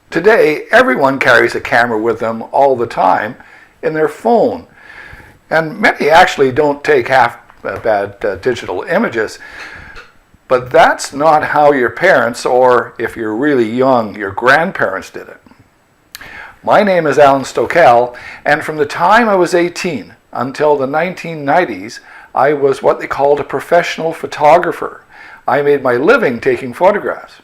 Today, everyone carries a camera with them all the time in their phone. And many actually don't take half bad digital images. But that's not how your parents, or if you're really young, your grandparents did it. My name is Alan Stokel, and from the time I was 18 until the 1990s, I was what they called a professional photographer. I made my living taking photographs.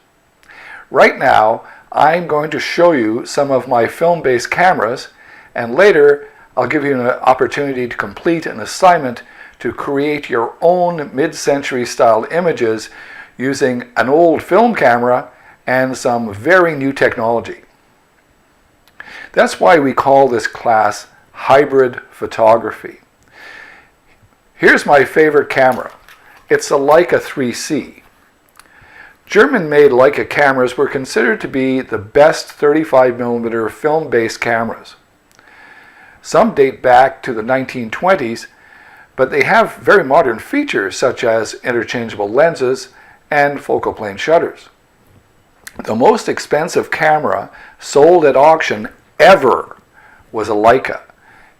Right now, I'm going to show you some of my film-based cameras, and later I'll give you an opportunity to complete an assignment to create your own mid-century style images using an old film camera and some very new technology. That's why we call this class hybrid photography. Here's my favorite camera. It's a Leica 3C. German-made Leica cameras were considered to be the best 35mm film-based cameras. Some date back to the 1920s, but they have very modern features such as interchangeable lenses and focal plane shutters. The most expensive camera sold at auction ever was a Leica.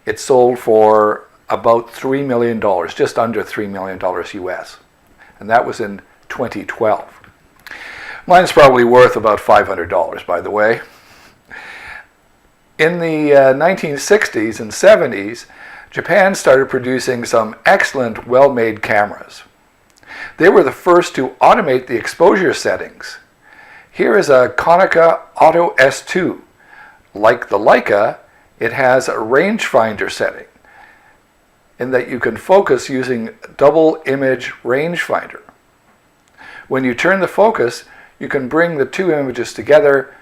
It sold for about $3 million, just under $3 million US, and that was in 2012. Mine's probably worth about $500, by the way. In the 1960s and 70s, Japan started producing some excellent, well-made cameras. They were the first to automate the exposure settings. Here is a Konica Auto S2. Like the Leica, it has a rangefinder setting in that you can focus using double image rangefinder. When you turn the focus, you can bring the two images together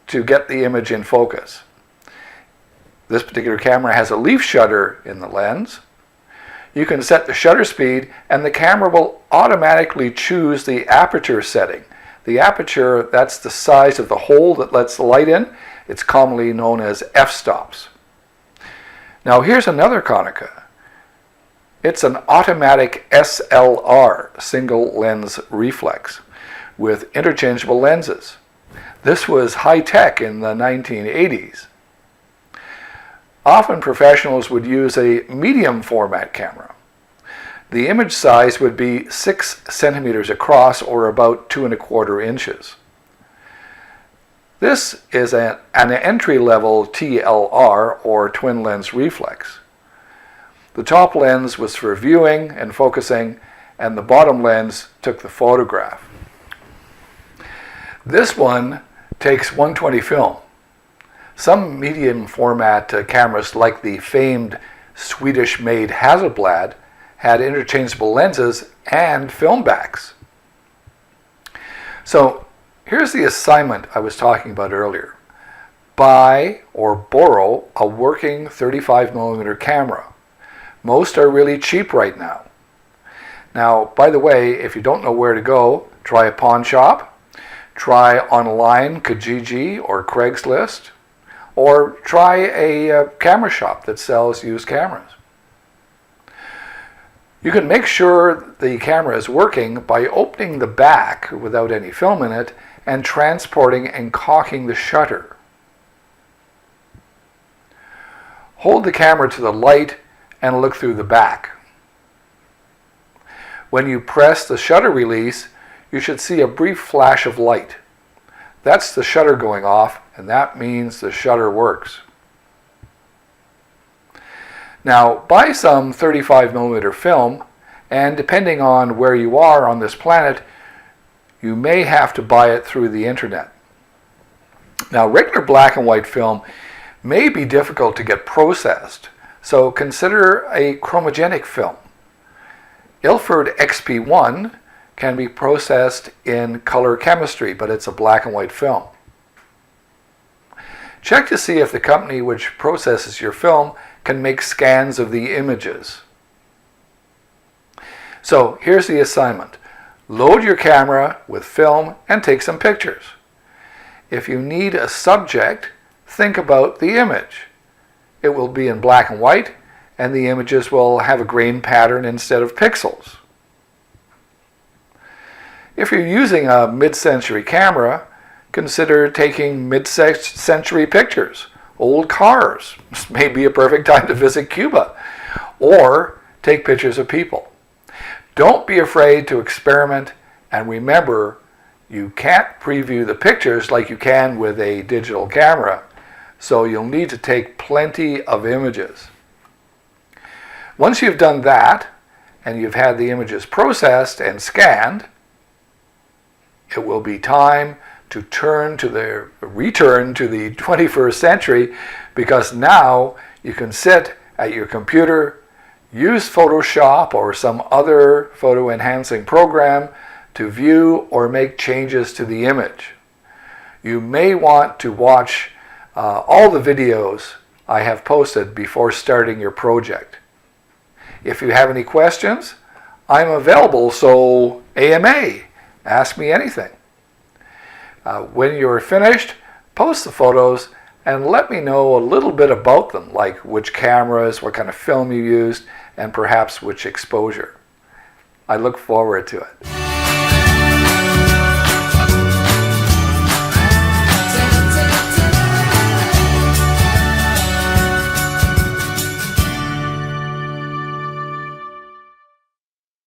to get the image in focus. This particular camera has a leaf shutter in the lens. You can set the shutter speed and the camera will automatically choose the aperture setting. The aperture, that's the size of the hole that lets the light in. It's commonly known as f-stops. Now here's another Konica. It's an automatic SLR, single lens reflex, with interchangeable lenses. This was high-tech in the 1980s. Often professionals would use a medium format camera. The image size would be 6 centimeters across, or about 2¼ inches. This is an entry-level TLR, or twin lens reflex. The top lens was for viewing and focusing, and the bottom lens took the photograph. This one takes 120 film. Some medium format cameras, like the famed Swedish-made Hasselblad, had interchangeable lenses and film backs. So here's the assignment I was talking about earlier. Buy or borrow a working 35mm camera. Most are really cheap right now. Now, by the way, if you don't know where to go, try a pawn shop. Try online Kijiji or Craigslist, or try a camera shop that sells used cameras. You can make sure the camera is working by opening the back without any film in it and transporting and cocking the shutter. Hold the camera to the light and look through the back. When you press the shutter release, you should see a brief flash of light. That's the shutter going off, and that means the shutter works. Now, buy some 35mm film, and depending on where you are on this planet, you may have to buy it through the internet. Now, regular black and white film may be difficult to get processed, so consider a chromogenic film. Ilford XP1 can be processed in color chemistry, but it's a black and white film. Check to see if the company which processes your film can make scans of the images. So here's the assignment. Load your camera with film and take some pictures. If you need a subject, think about the image. It will be in black and white, and the images will have a grain pattern instead of pixels. If you're using a mid-century camera, consider taking mid-century pictures. Old cars. This may be a perfect time to visit Cuba. Or take pictures of people. Don't be afraid to experiment, and remember, you can't preview the pictures like you can with a digital camera, so you'll need to take plenty of images. Once you've done that, and you've had the images processed and scanned, it will be time to return to the 21st century, because now you can sit at your computer, use Photoshop or some other photo enhancing program to view or make changes to the image. You may want to watch all the videos I have posted before starting your project. If you have any questions, I'm available, so AMA, ask me anything. When you're finished, post the photos and let me know a little bit about them, like which cameras, what kind of film you used, and perhaps which exposure. I look forward to it.